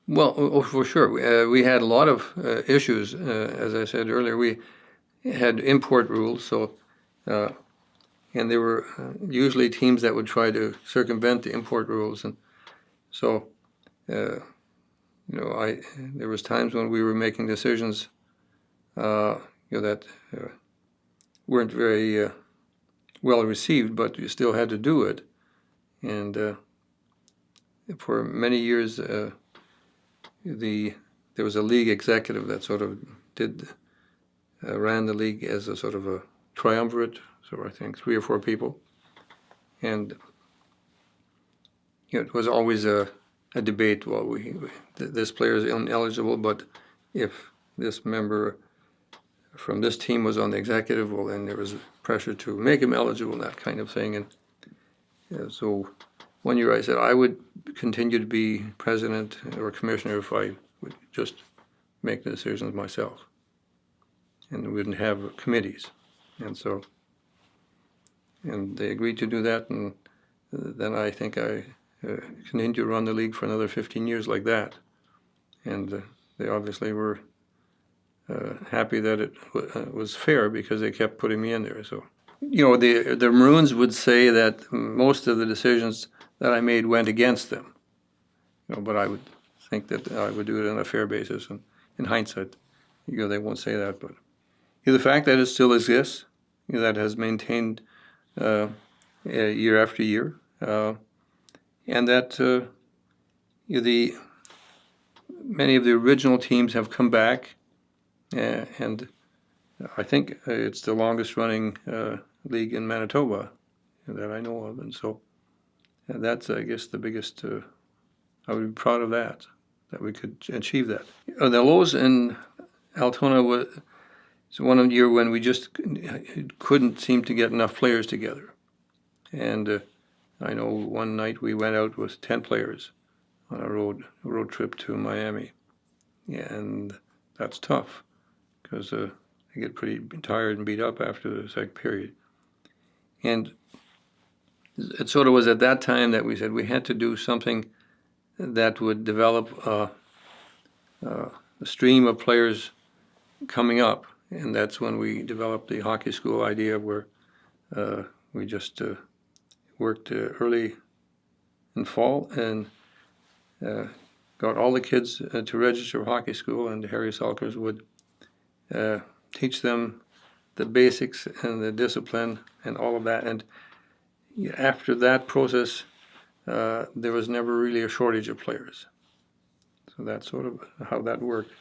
Well, for sure. We had a lot of issues. As I said earlier, we had import rules, so and there were usually teams that would try to circumvent the import rules, and so there was times when we were making decisions that weren't very well received, but you still had to do it. And for many years, there was a league executive that sort of ran the league as a sort of a triumvirate. So I think 3 or 4 people, and it was always a debate. Well, this player is ineligible, but if this member from this team was on the executive, well, then there was pressure to make him eligible, that kind of thing. And so one year I said I would continue to be president or commissioner if I would just make the decisions myself, and we wouldn't have committees. And they agreed to do that, and then I think I continued to run the league for another 15 years like that. And they obviously were happy that it was fair, because they kept putting me in there. So, the Maroons would say that most of the decisions that I made went against them. But I would think that I would do it on a fair basis. And in hindsight, they won't say that. But the fact that it still exists, that has maintained year after year, and that many of the original teams have come back, and I think it's the longest running league in Manitoba that I know of, and so that's, I guess, the biggest. I would be proud of that we could achieve that. The Lowe's in Altona was one year when we just couldn't seem to get enough players together, and I know one night we went out with 10 players on a road trip to Miami, and that's tough, because they get pretty tired and beat up after the second period. And it sort of was at that time that we said we had to do something that would develop a stream of players coming up, and that's when we developed the hockey school idea, where we just worked early in fall and got all the kids to register for hockey school, and Harry Salkers would teach them the basics and the discipline and all of that. And after that process, there was never really a shortage of players. So that's sort of how that worked.